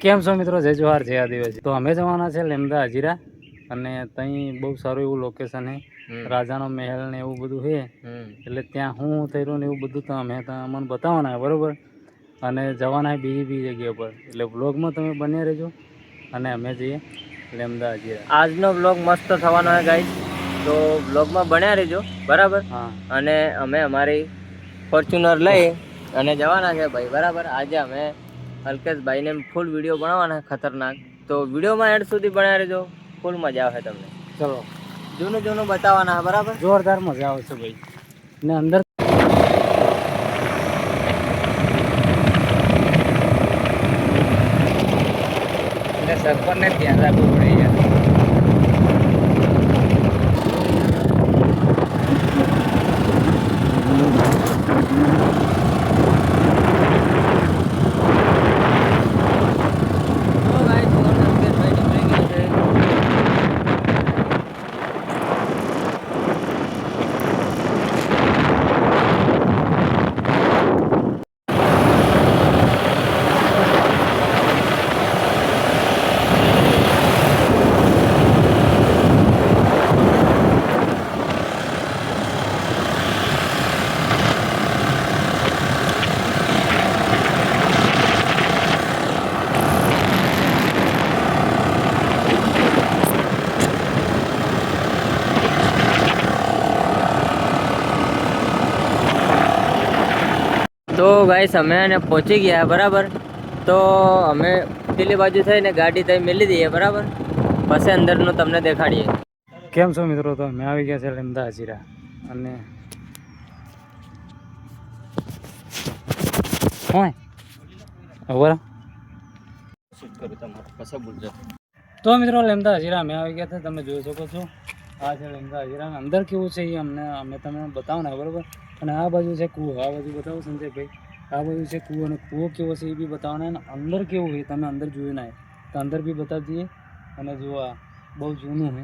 કેમ છો મિત્રો? જય જોહાર, જય આદિવાસી. તો અમે જવાના છે લેમદા હજીરા, અને ત્યાં બહુ સારું એવું લોકેશન છે, રાજાનો મહેલ ને એવું બધું છે. એટલે ત્યાં હું થઈ રહ્યું ને એવું બધું તો અમે અમને બતાવવાના બરોબર. અને જવાના બીજી જગ્યા પર, એટલે વ્લોગમાં તમે બન્યા રહેજો. અને અમે જઈએ લેમદા હજીરા. આજનો વ્લોગ મસ્ત થવાનો છે ગાઈસ, તો વ્લોગમાં બન્યા રહેજો બરાબર. હા, અને અમે અમારી ફોર્ચ્યુનર લઈ અને જવાના છે ભાઈ બરાબર. આજે અમે અલ્કેશભાઈને ફૂલ વિડીયો બનાવવાના ખતરનાક, તો વિડીયોમાં એન્ડ સુધી બન્યા રહેજો, ફૂલ મજા આવશે તમને. ચલો જૂનું બતાવવાના બરાબર, જોરદાર મજા આવશે ભાઈ. ને અંદર સરપંચને ધ્યાન રાખવું પડે યાર. તો ગાઈસ અમે એને પહોંચી ગયા બરાબર. તો અમે પેલી બાજુ થઈને ગાડી ત્યાં મેલી દઈએ બરાબર, પછી અંદરનું તમને દેખાડીએ. કેમ છો મિત્રો? તો અમે આવી ગયા છે લેમદા હજીરા. અને હોય તો મિત્રો લેમદા હજીરા અમે આવી ગયા છે, તમે જોઈ શકો છો. આ છે લેમદા હજીરા. અંદર કેવું છે એ અમે તમને બતાવના બરોબર. અને આ બાજુ છે કૂવો, આ બાજુ બતાવો સંજયભાઈ. આ બાજુ છે કૂવો, અને કૂવો કેવો છે એ બી બતાવવાના. અને અંદર કેવું છે તમે અંદર જોયું ના, તો અંદર બી બતાવી દઈએ. અને જો આ બહુ જૂનું છે,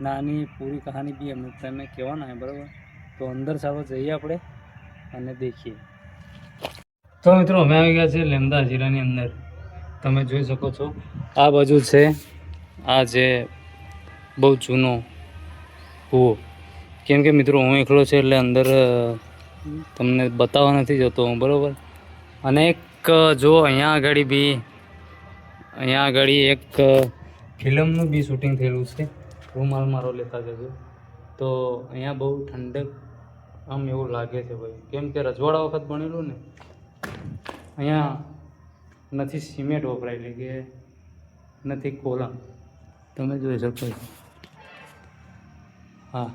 નાની પૂરી કહાની બી અમે તમે કહેવાના છે બરાબર. તો અંદર ચાલો જઈએ આપણે અને દેખીએ. તો મિત્રો અમે આવી ગયા છે લેમદા હજીરાની અંદર. તમે જોઈ શકો છો આ બાજુ છે, આ જે બહુ જૂનો કૂવો. કેમ કે મિત્રો હું એકલો છે એટલે અંદર તમને બતાવવા નથી જતો હું બરાબર. અને એક જો અહીંયા આગળ એક ફિલ્મનું બી શૂટિંગ થયેલું છે. રૂમાલ મારો લેતા જજો. તો અહીંયા બહુ ઠંડક આમ એવું લાગે છે ભાઈ, કેમ કે રજવાડા વખત બનેલું ને. અહીંયા નથી સિમેન્ટ વપરાયેલી કે નથી કોલમ, તમે જોઈ શકો છો. હા,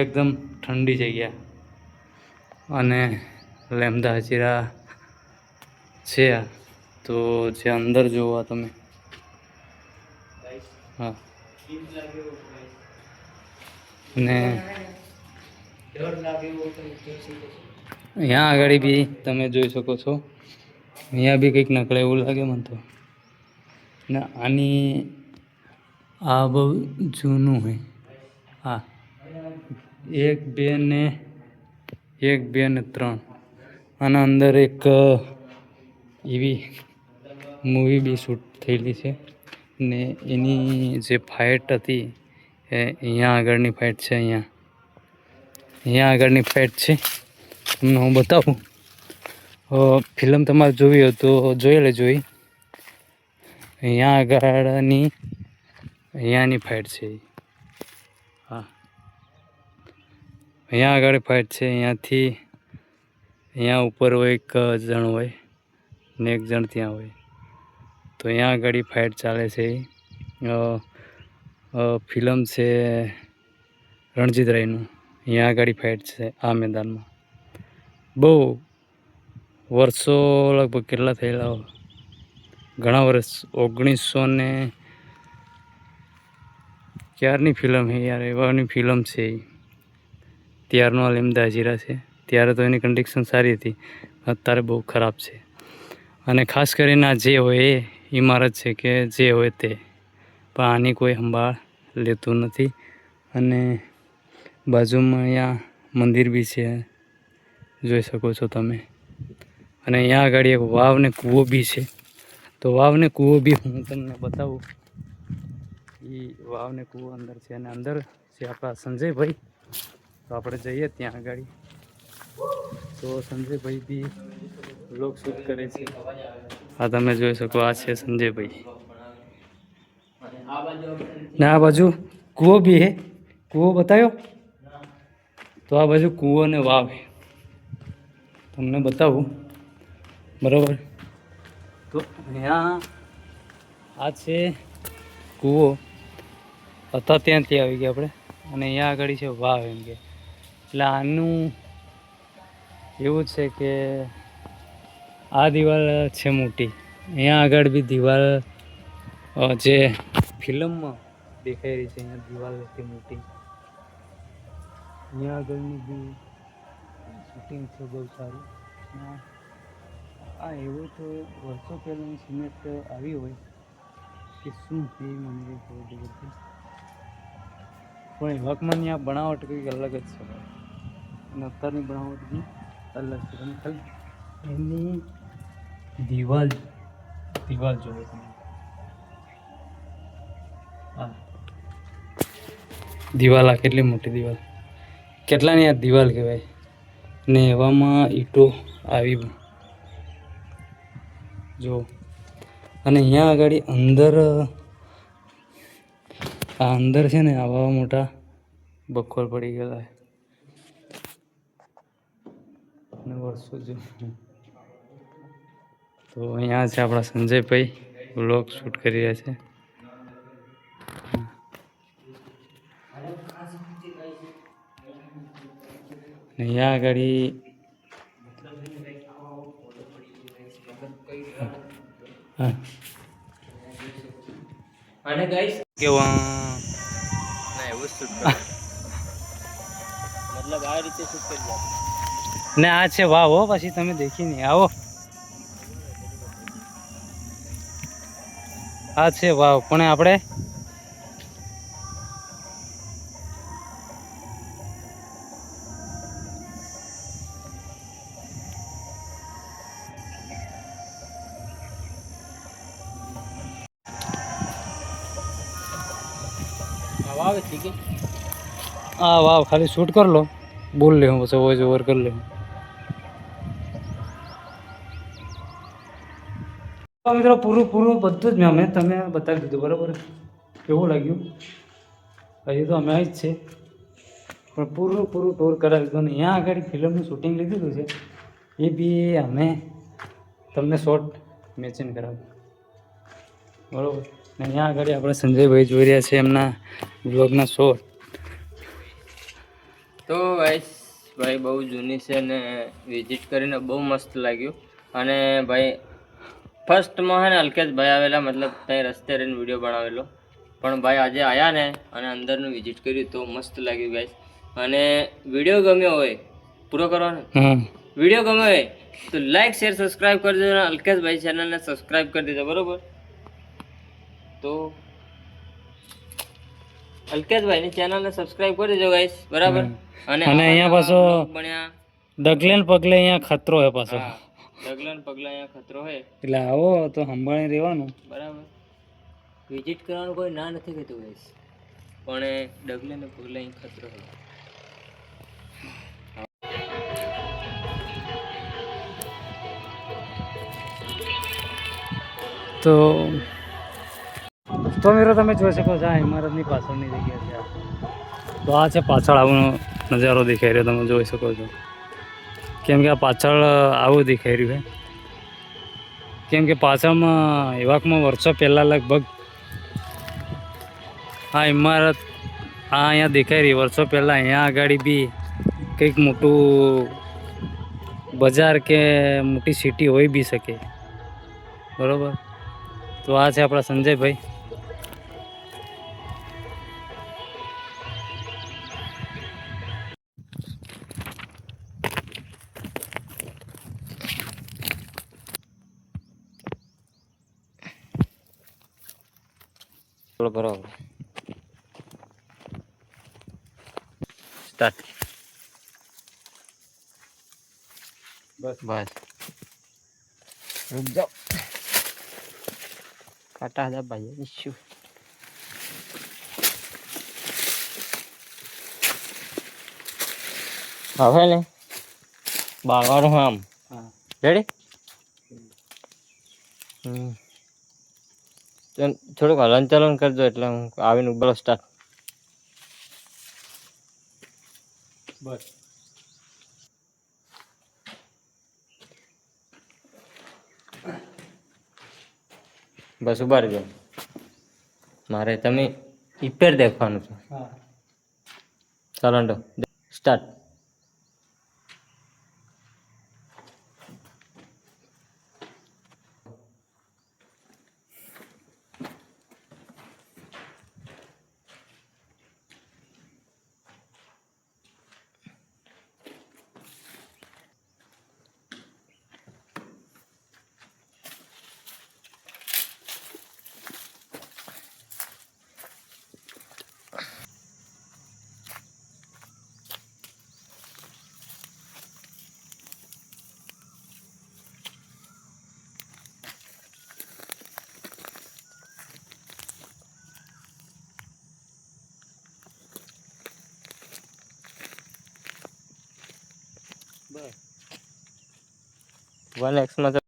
એકદમ ઠંડી જગ્યા. અને લેમદા હજીરા છે. તો જે અંદર જોવા તમે, હા. ને અહીંયા આગળ બી તમે જોઈ શકો છો. અહીંયા બી કંઈક નકળે એવું લાગે મને તો. ને આની આ બહુ જૂનું હોય. હા, 1 2 ને 3. આના અંદર એક એવી મૂવી બી શૂટ થયેલી છે. ને એની જે ફાઇટ હતી એ અહીંયા આગળની ફાઇટ છે. અહીંયા આગળની ફાઇટ છે, તમને હું બતાવું. ફિલ્મ તમારે જોવી હોય તો જોઈ લેજો. અહીંયાની ફાઇટ છે. હા, અહીંયા આગળ ફાઇટ છે. અહીંયા ઉપર હોય એક જણ હોય ને એક જણ ત્યાં હોય. તો અહીંયા આગળ ફાઇટ ચાલે છે. ફિલ્મ છે રણજીત રાયનું. અહીંયા આગળ ફાઇટ છે આ મેદાનમાં. બહુ વર્ષો, લગભગ કેટલા થયેલા, ઘણા વર્ષ, 1900 ને ક્યારની ફિલ્મ છે યાર, એવાની ફિલ્મ છે. ત્યારનો લેમદા હજીરા છે. ત્યારે તો એની કન્ડિશન સારી હતી, અત્યારે બહુ ખરાબ છે. અને ખાસ કરીને આ જે હોય એ ઇમારત છે કે જે હોય તે, પણ આની કોઈ સંભાળ લેતું નથી. અને બાજુમાં અહીંયા મંદિર બી છે, જોઈ શકો છો તમે. અને અહીંયા આગળ એક વાવ ને કૂવો બી છે. તો તો વાવ ને કૂવો બી હું તમને બતાવું. એ વાવ ને કૂવો અંદર છે અને અંદર છે આપણા સંજયભાઈ. તો આપણે જઈએ ત્યાં આગળ. તો સંજયભાઈ બી વ્લોગ શૂટ કરે છે. આ તમે જોઈ શકો, આ છે સંજયભાઈ. ને આ બાજુ કૂવો બી હે. કૂવો બતાવ્યો. તો આ બાજુ કૂવો ને વાવ હે, તમને બતાવું. બરાબર. તો અહીંયા આ છે કૂવો. હતા ત્યાંથી આવી ગયા આપણે. અને અહીંયા આગળ છે વાવ એમ કે. એટલે આનું એવું છે કે આ દિવાલ છે મોટી. અહીંયા આગળ બી દિવાલ જે ફિલ્મમાં દેખાઈ રહી છે, અહીંયા દિવાલ હતી મોટી. અહીંયા આગળની બી શૂટિંગ છે બહુ સારું. આ એવું તો વર્ષો પહેલાંની સિમેન્ટ આવી હોય કે શું તે મને ખબર પડતી. પણ હકમાંની આ બનાવટ કંઈક અલગ જ છે અને અત્યારની બનાવટ બી અલગ છે. તમે ખાલી એની દિવાલ જોવો તમે. હા, દિવાલ આ કેટલી મોટી દિવાલ, કેટલાની આ દિવાલ કહેવાય. ને એવામાં ઈંટો આવી જો. અને અહીંયા આગળ અંદર છે ને આવા મોટા બખોર પડી ગયેલા છે. અને વર્ષો જો. તો અહીંયા છે આપણા સંજયભાઈ, વ્લોગ શૂટ કરી રહ્યા છે. અહીંયા આગળ અને ગાઈસ કેવા ના એવું શૂટ કરો. મતલબ આ રીતે શૂટ કરી દો. ને આ છે વાવ હો. પછી તમે દેખી નહીં આવો. આ છે વાવ. પણ આપણે વાવ ઠીક છે. હા વાવ ખાલી શૂટ કરી લો, બોલ લે હું પછી વોઇસ ઓવર કરી લે. મિત્રો પૂરું બધું જ મેં તમે બતાવી દીધું. બરાબર. કેવું લાગ્યું? હજી તો અમે જ છે પણ પૂરું ટૂર કરાવી દીધું. ને અહીંયા આગળ ફિલ્મનું શૂટિંગ લીધેલું છે એ બી અમે તમને શોર્ટ મેચિંગ કરાવ્યું. બરાબર. ને અહીંયા આગળ આપણે સંજયભાઈ જોઈ રહ્યા છે એમના બ્લોગના શોર્ટ. તો ગાઈસ ભાઈ બહુ જૂની છે ને વિઝિટ કરીને બહુ મસ્ત લાગ્યું. અને ભાઈ ફર્સ્ટમાં હે ને અલ્કેશભાઈ આવેલા, મતલબ ત્યાં રસ્તે રહીને વિડીયો બનાવેલો. પણ ભાઈ આજે આવ્યા ને અને અંદરનું વિઝિટ કર્યું તો મસ્ત લાગ્યું ગાઈસ. અને વિડીયો ગમ્યો હોય પૂરો કરવાનો. વિડીયો ગમ્યો હોય તો લાઈક શેર સબસ્ક્રાઈબ કરી દેજો. અલ્કેશભાઈ ચેનલને સબસ્ક્રાઈબ કરી દેજો. બરોબર. તો અલ્કેશભાઈની ચેનલને સબસ્ક્રાઇબ કરી દેજો ગાઈસ. બરાબર. અને અહીંયા પાછો બન્યા ડગલે ને પગલે અહીંયા ખતરો હે પાછો. ડગલે ને પગલે અહીંયા ખતરો હે એટલે આવો તો સંભાળી રહેવાનું. બરાબર. વિઝિટ કરવાનું કોઈ ના નથી કહેતું ગાઈસ, પણ ડગલે ને પગલે અહીં ખતરો હે. તો મિત્રો તમે જોઈ શકો છો આ ઇમારતની પાછળની જગ્યા છે. તો આ છે પાછળ આવવાનો નજારો દેખાઈ રહ્યો, તમે જોઈ શકો છો. કેમ કે આ પાછળ આવું દેખાઈ રહ્યું છે. કેમ કે પાછળમાં એવાકમાં વર્ષો પહેલાં લગભગ આ ઇમારત અહીંયા દેખાઈ રહી. વર્ષો પહેલાં અહીંયા આગળ બી કંઈક મોટું બજાર કે મોટી સિટી હોઈ બી શકે. બરાબર. તો આ છે આપણા સંજયભાઈ. બરાબર. સ્ટાર્ટ. બસ રૂક જાઓ. કાટા હતા ભાઈ ઈશ્યુ હવે ને બાળવાનું આમ હા રેડી થોડુંક હલન ચલન કરજો એટલે હું આવીને ઉભરો સ્ટાર્ટ બસ બસ ઉભા રહેજો મારે તમે ઇપેર દેખવાનું છે હા ચાલો સ્ટાર્ટ બસ 1x માં